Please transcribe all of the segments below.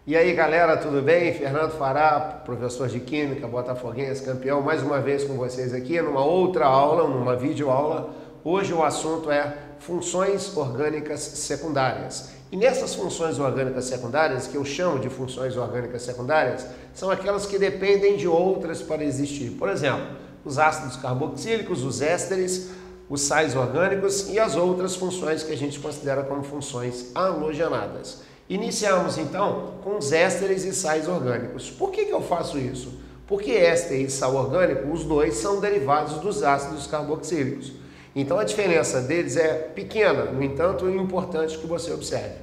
E aí galera, tudo bem? Fernando Fará, professor de Química, botafoguense, campeão, mais uma vez com vocês aqui numa outra aula, numa videoaula. Hoje o assunto é funções orgânicas secundárias. E nessas funções orgânicas secundárias, que eu chamo de funções orgânicas secundárias, são aquelas que dependem de outras para existir. Por exemplo, os ácidos carboxílicos, os ésteres, os sais orgânicos e as outras funções que a gente considera como funções halogenadas. Iniciamos então com os ésteres e sais orgânicos. Por que eu faço isso? Porque éster e sal orgânico, os dois são derivados dos ácidos carboxílicos. Então a diferença deles é pequena, no entanto é importante que você observe.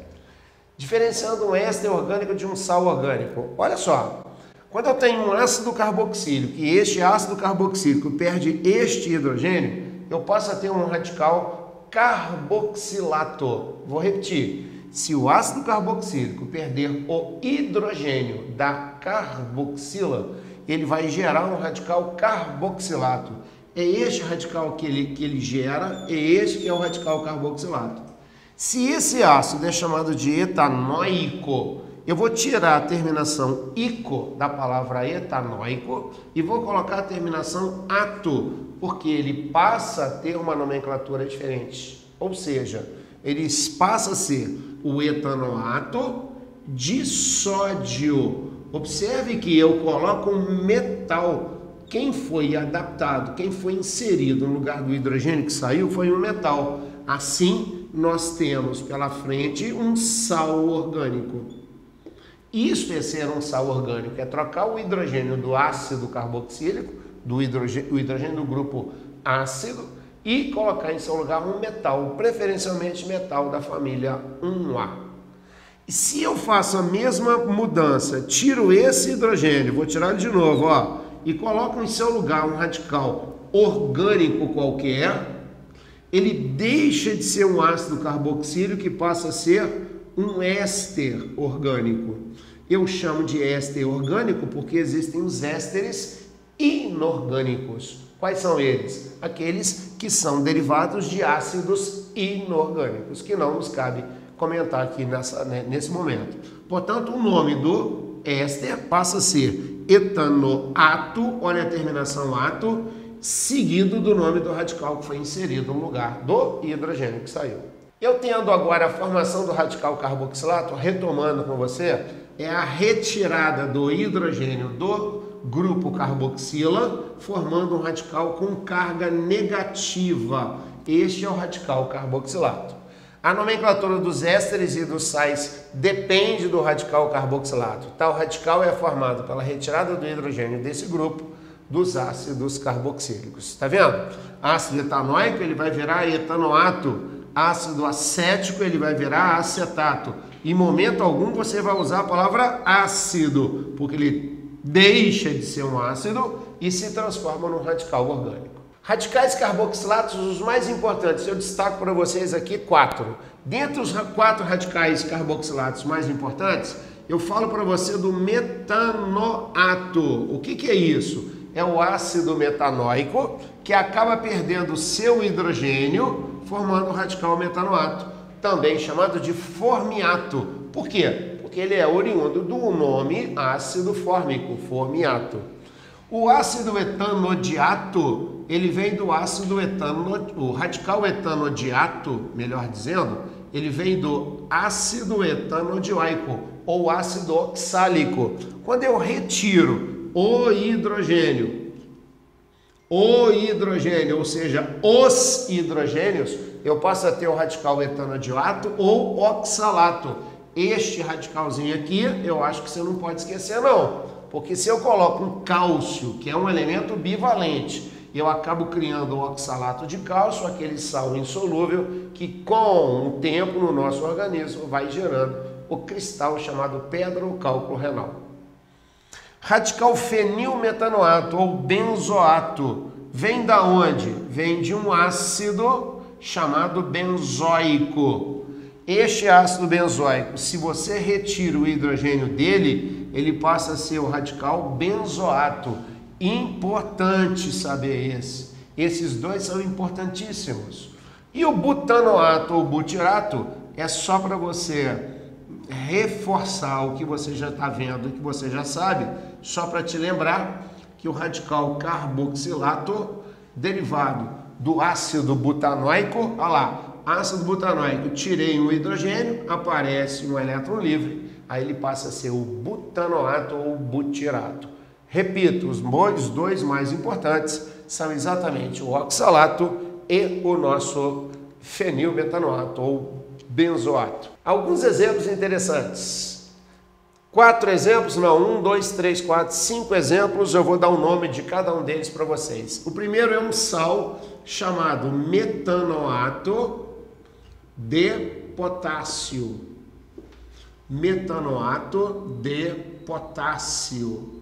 Diferenciando um éster orgânico de um sal orgânico. Olha só, quando eu tenho um ácido carboxílico e este ácido carboxílico perde este hidrogênio, eu passo a ter um radical carboxilato. Vou repetir. Se o ácido carboxílico perder o hidrogênio da carboxila, ele vai gerar um radical carboxilato. É este radical que ele gera, é este que é o radical carboxilato. Se esse ácido é chamado de etanoico, eu vou tirar a terminação ico da palavra etanoico e vou colocar a terminação ato, porque ele passa a ter uma nomenclatura diferente. Ou seja, ele passa a ser o etanoato de sódio. Observe que eu coloco um metal. Quem foi adaptado, quem foi inserido no lugar do hidrogênio que saiu foi um metal. Assim, nós temos pela frente um sal orgânico. Isso é ser um sal orgânico, é trocar o hidrogênio do ácido carboxílico, o hidrogênio do grupo ácido, e colocar em seu lugar um metal, preferencialmente metal da família 1A. E se eu faço a mesma mudança, tiro esse hidrogênio, vou tirar ele de novo, ó, e coloco em seu lugar um radical orgânico qualquer, ele deixa de ser um ácido carboxílico e passa a ser um éster orgânico. Eu chamo de éster orgânico porque existem os ésteres inorgânicos. Quais são eles? Aqueles que são derivados de ácidos inorgânicos, que não nos cabe comentar aqui nesse momento. Portanto, o nome do éster passa a ser etanoato, olha a terminação ato, seguido do nome do radical que foi inserido no lugar do hidrogênio que saiu. Eu tendo agora a formação do radical carboxilato, retomando com você, é a retirada do hidrogênio do grupo carboxila, formando um radical com carga negativa. Este é o radical carboxilato. A nomenclatura dos ésteres e dos sais depende do radical carboxilato. Tal radical é formado pela retirada do hidrogênio desse grupo dos ácidos carboxílicos. Está vendo? Ácido etanoico ele vai virar etanoato. Ácido acético ele vai virar acetato. Em momento algum você vai usar a palavra ácido, porque ele deixa de ser um ácido e se transforma num radical orgânico. Radicais carboxilatos, os mais importantes, eu destaco para vocês aqui 4. Dentre os 4 radicais carboxilatos mais importantes, eu falo para você do metanoato. O que é isso? É o ácido metanoico que acaba perdendo seu hidrogênio, formando o radical metanoato, também chamado de formiato. Por quê? Porque ele é oriundo do nome ácido fórmico, formiato. O ácido etanodiato, ele vem do ácido o radical etanodiato, melhor dizendo, ele vem do ácido etanodioico ou ácido oxálico. Quando eu retiro o hidrogênio, ou seja, os hidrogênios, eu passo a ter o radical etanodiato ou oxalato. Este radicalzinho aqui, eu acho que você não pode esquecer não, porque se eu coloco um cálcio, que é um elemento bivalente, eu acabo criando o oxalato de cálcio, aquele sal insolúvel, que com o tempo no nosso organismo vai gerando o cristal chamado pedra ou cálculo renal. Radical fenilmetanoato ou benzoato, vem da onde? Vem de um ácido chamado benzoico. Este ácido benzoico, se você retira o hidrogênio dele, ele passa a ser o radical benzoato. Importante saber esse. Esses dois são importantíssimos. E o butanoato ou butirato é só para você reforçar o que você já está vendo, o que você já sabe, só para te lembrar que o radical carboxilato, derivado do ácido butanoico, olha lá, ácido butanoico, tirei um hidrogênio, aparece um elétron livre, aí ele passa a ser o butanoato ou butirato. Repito, os dois mais importantes são exatamente o oxalato e o nosso fenilbetanoato ou benzoato. Alguns exemplos interessantes. 4 exemplos, não, 1, 2, 3, 4, 5 exemplos, eu vou dar o nome de cada um deles para vocês. O primeiro é um sal chamado metanoato de potássio. Metanoato de potássio.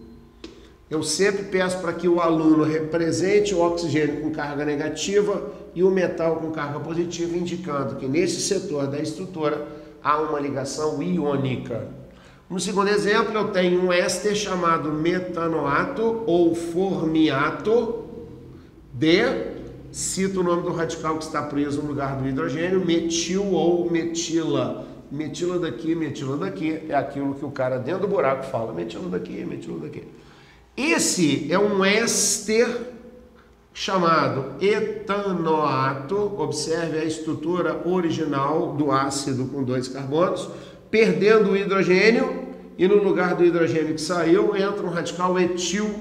Eu sempre peço para que o aluno represente o oxigênio com carga negativa e o metal com carga positiva, indicando que nesse setor da estrutura há uma ligação iônica. No segundo exemplo, eu tenho um éster chamado metanoato ou formiato de, cito o nome do radical que está preso no lugar do hidrogênio, metil ou metila. Metila daqui, é aquilo que o cara dentro do buraco fala, metila daqui, metila daqui. Esse é um éster chamado etanoato, observe a estrutura original do ácido com 2 carbonos, perdendo o hidrogênio, e no lugar do hidrogênio que saiu, entra um radical etil,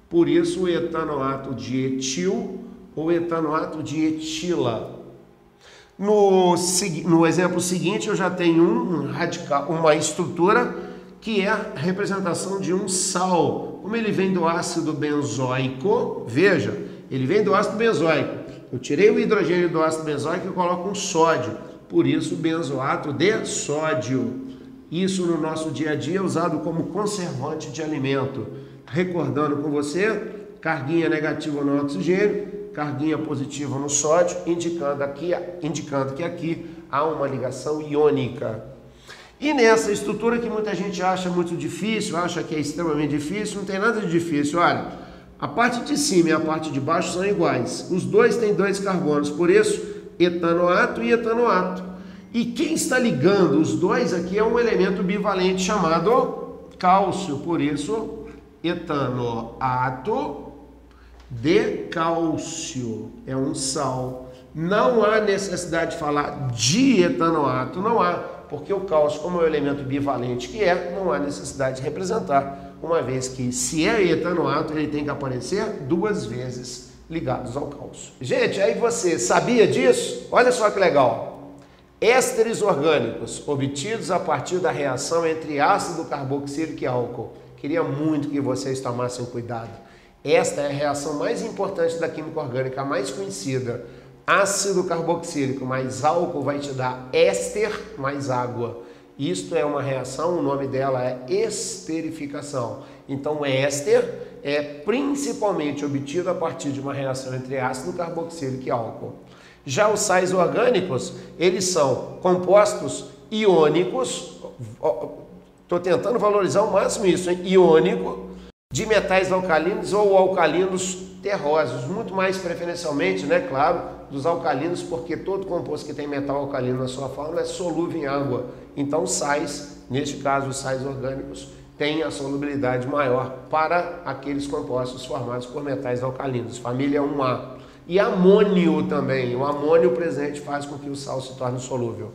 por isso o etanoato de etil ou etanoato de etila. No exemplo seguinte, eu já tenho um radical, uma estrutura que é a representação de um sal. Como ele vem do ácido benzoico, veja, ele vem do ácido benzoico. Eu tirei o hidrogênio do ácido benzoico e coloco um sódio, por isso benzoato de sódio. Isso no nosso dia a dia é usado como conservante de alimento. Recordando com você, carguinha negativa no oxigênio, carguinha positiva no sódio, indicando que aqui há uma ligação iônica. E nessa estrutura que muita gente acha muito difícil, acha que é extremamente difícil, não tem nada de difícil. Olha, a parte de cima e a parte de baixo são iguais. Os dois têm 2 carbonos, por isso, etanoato e etanoato. E quem está ligando os dois aqui é um elemento bivalente chamado cálcio, por isso, etanoato de cálcio. É um sal. Não há necessidade de falar de etanoato, não há. Porque o cálcio, como é um elemento bivalente que é, não há necessidade de representar, uma vez que, se é etanoato, ele tem que aparecer 2 vezes ligados ao cálcio. Gente, aí você sabia disso? Olha só que legal. Ésteres orgânicos obtidos a partir da reação entre ácido carboxílico e álcool. Queria muito que vocês tomassem cuidado. Esta é a reação mais importante da química orgânica, a mais conhecida. Ácido carboxílico mais álcool vai te dar éster mais água. Isto é uma reação, o nome dela é esterificação. Então, o éster é principalmente obtido a partir de uma reação entre ácido carboxílico e álcool. Já os sais orgânicos, eles são compostos iônicos, estou tentando valorizar ao máximo isso, hein? Iônico, de metais alcalinos ou alcalinos terrosos, muito mais preferencialmente, né, claro, dos alcalinos, porque todo composto que tem metal alcalino na sua fórmula é solúvel em água. Então, sais, neste caso os sais orgânicos, têm a solubilidade maior para aqueles compostos formados por metais alcalinos, família 1A. E amônio também, o amônio presente faz com que o sal se torne solúvel.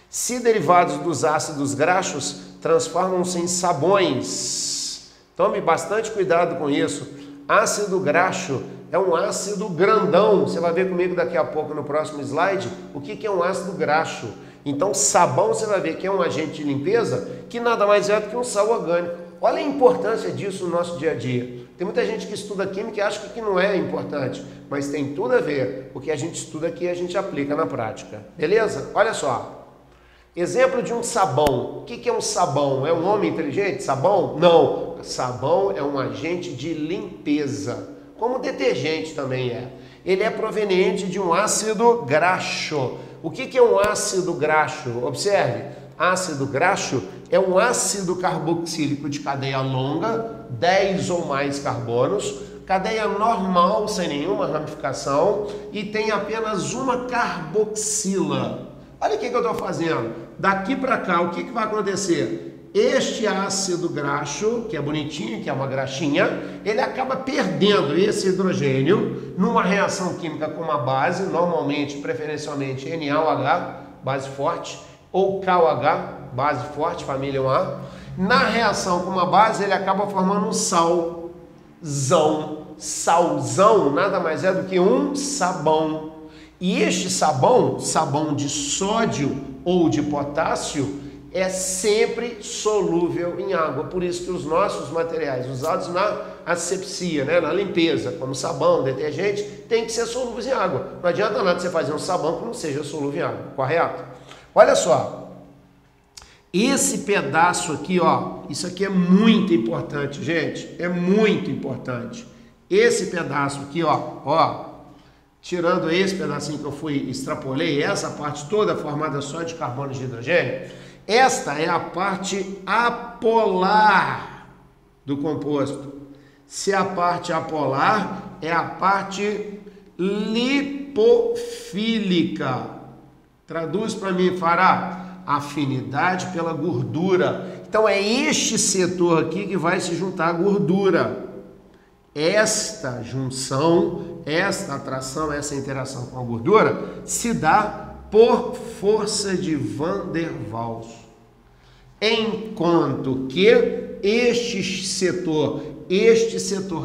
Se derivados dos ácidos graxos, transformam-se em sabões. Tome bastante cuidado com isso. Ácido graxo é um ácido grandão. Você vai ver comigo daqui a pouco no próximo slide o que é um ácido graxo. Então, sabão você vai ver que é um agente de limpeza que nada mais é do que um sal orgânico. Olha a importância disso no nosso dia a dia. Tem muita gente que estuda química e acha que não é importante, mas tem tudo a ver. O que a gente estuda aqui a gente aplica na prática. Beleza? Olha só. Exemplo de um sabão. O que é um sabão? É um homem inteligente? Sabão? Não. Sabão é um agente de limpeza, como detergente também é. Ele é proveniente de um ácido graxo. O que é um ácido graxo? Observe, ácido graxo é um ácido carboxílico de cadeia longa, 10 ou mais carbonos, cadeia normal, sem nenhuma ramificação, e tem apenas uma carboxila. Olha o que eu estou fazendo. Daqui para cá, o que vai acontecer? Este ácido graxo, que é bonitinho, que é uma graxinha, ele acaba perdendo esse hidrogênio numa reação química com uma base, normalmente, preferencialmente NaOH, base forte, ou KOH, base forte, família 1A. Na reação com uma base, ele acaba formando um salzão. Salzão nada mais é do que um sabão. E este sabão, sabão de sódio ou de potássio, é sempre solúvel em água. Por isso que os nossos materiais usados na asepsia, né, na limpeza, como sabão, detergente, tem que ser solúveis em água. Não adianta nada você fazer um sabão que não seja solúvel em água, correto? Olha só, esse pedaço aqui, ó, isso aqui é muito importante, gente, é muito importante. Esse pedaço aqui, ó, tirando esse pedacinho que eu extrapolei, essa parte toda formada só de carbono de hidrogênio, esta é a parte apolar do composto. Se a parte apolar é a parte lipofílica. Traduz para mim, Fará. Afinidade pela gordura. Então é este setor aqui que vai se juntar à gordura. Esta junção, esta atração, essa interação com a gordura se dá por força de Van der Waals. Enquanto que este setor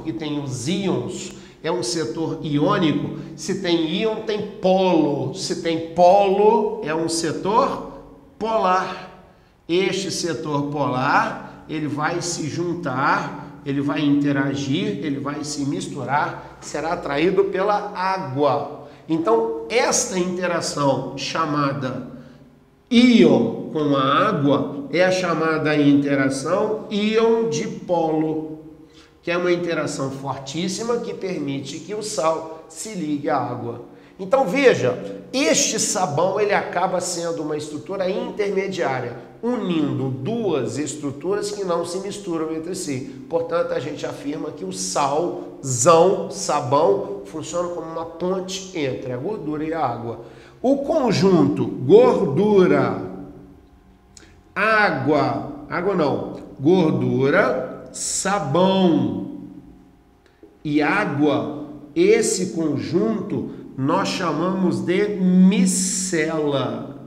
que tem os íons, é um setor iônico. Se tem íon, tem polo. Se tem polo, é um setor polar. Este setor polar, ele vai se juntar, ele vai interagir, ele vai se misturar, será atraído pela água. Então, esta interação chamada íon com a água é a chamada interação íon dipolo, que é uma interação fortíssima que permite que o sal se ligue à água. Então, veja, este sabão ele acaba sendo uma estrutura intermediária, unindo duas estruturas que não se misturam entre si. Portanto, a gente afirma que o salzão, sabão, funciona como uma ponte entre a gordura e a água. O conjunto gordura, gordura, sabão e água, esse conjunto nós chamamos de micela.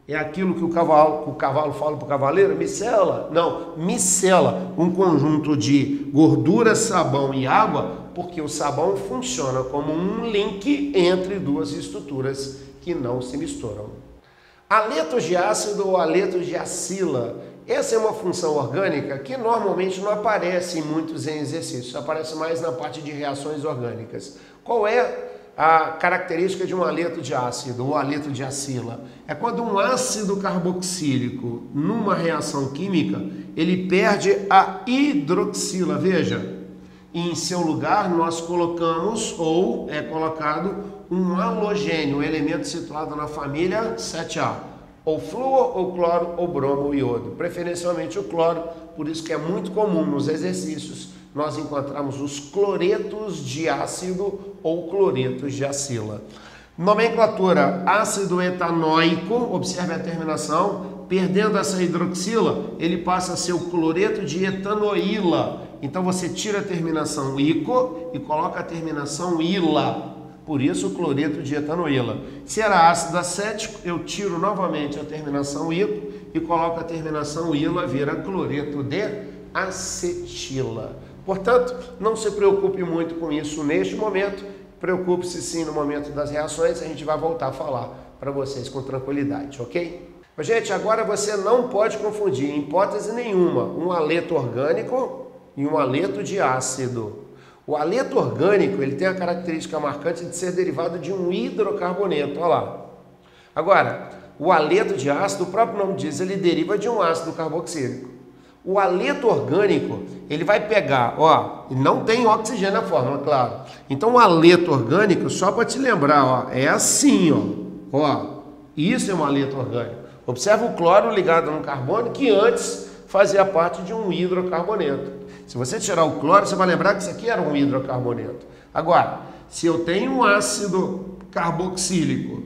É aquilo que o cavalo fala para o cavaleiro, micela? Não, micela, um conjunto de gordura, sabão e água, porque o sabão funciona como um link entre duas estruturas que não se misturam. Haletos de ácido ou haletos de acila. Essa é uma função orgânica que normalmente não aparece em muitos exercícios, aparece mais na parte de reações orgânicas. Qual é a característica de um haleto de ácido ou haleto de acila? É quando um ácido carboxílico, numa reação química, ele perde a hidroxila, veja, e em seu lugar nós colocamos, ou é colocado, um halogênio, um elemento situado na família 7A, ou flúor, ou cloro, ou bromo, ou iodo, preferencialmente o cloro, por isso que é muito comum nos exercícios nós encontramos os cloretos de ácido ou cloretos de acila. Nomenclatura: ácido etanóico, observe a terminação, perdendo essa hidroxila, ele passa a ser o cloreto de etanoíla. Então você tira a terminação ico e coloca a terminação ila, por isso o cloreto de etanoíla. Se era ácido acético, eu tiro novamente a terminação ico e coloco a terminação ila, vira cloreto de acetila. Portanto, não se preocupe muito com isso neste momento, preocupe-se sim no momento das reações, a gente vai voltar a falar para vocês com tranquilidade, ok? Mas, gente, agora você não pode confundir, em hipótese nenhuma, um haleto orgânico e um haleto de ácido. O haleto orgânico, ele tem a característica marcante de ser derivado de um hidrocarboneto, olha lá. Agora, o haleto de ácido, o próprio nome diz, ele deriva de um ácido carboxílico. O haleto orgânico, ele vai pegar, ó, e não tem oxigênio na fórmula, claro. Então o haleto orgânico, só para te lembrar, ó, é assim, ó, isso é um haleto orgânico. Observa o cloro ligado no carbono, que antes fazia parte de um hidrocarboneto. Se você tirar o cloro, você vai lembrar que isso aqui era um hidrocarboneto. Agora, se eu tenho um ácido carboxílico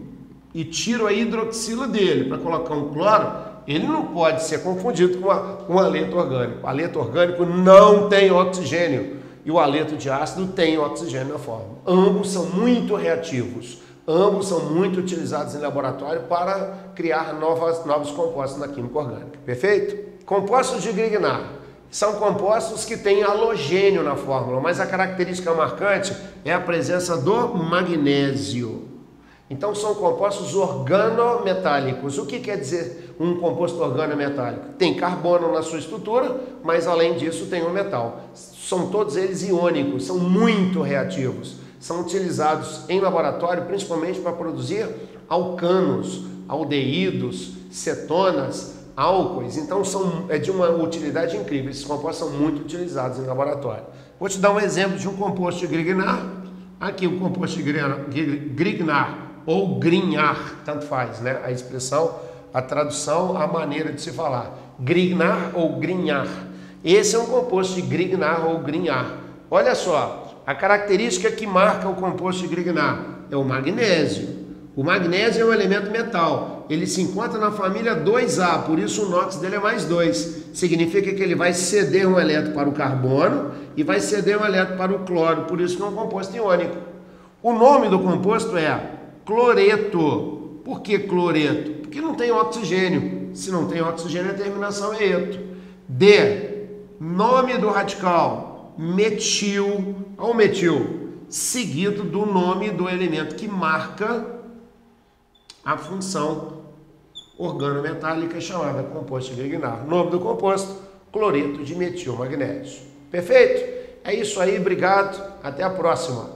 e tiro a hidroxila dele para colocar um cloro, ele não pode ser confundido com um haleto orgânico. O haleto orgânico não tem oxigênio e o haleto de ácido tem oxigênio na fórmula. Ambos são muito reativos, ambos são muito utilizados em laboratório para criar novos compostos na química orgânica. Perfeito? Compostos de Grignard são compostos que têm halogênio na fórmula, mas a característica marcante é a presença do magnésio. Então são compostos organometálicos. O que quer dizer um composto organometálico? Tem carbono na sua estrutura, mas além disso tem um metal. São todos eles iônicos, são muito reativos. São utilizados em laboratório principalmente para produzir alcanos, aldeídos, cetonas, álcoois. Então é de uma utilidade incrível. Esses compostos são muito utilizados em laboratório. Vou te dar um exemplo de um composto de Grignard. Aqui o composto de Grignard ou Grignard, tanto faz, né? A expressão, a tradução, a maneira de se falar. Grignard ou Grignard. Esse é um composto de Grignard ou Grignard. Olha só, a característica que marca o composto de Grignard é o magnésio. O magnésio é um elemento metal. Ele se encontra na família 2A, por isso o NOx dele é mais 2. Significa que ele vai ceder um elétron para o carbono e vai ceder um elétron para o cloro, por isso que é um composto iônico. O nome do composto é cloreto. Por que cloreto? Porque não tem oxigênio. Se não tem oxigênio, a terminação é eto. D. Nome do radical, metil, ou metil, seguido do nome do elemento que marca a função organometálica chamada composto de Grignard. Nome do composto, cloreto de metil magnésio. Perfeito? É isso aí, obrigado, até a próxima.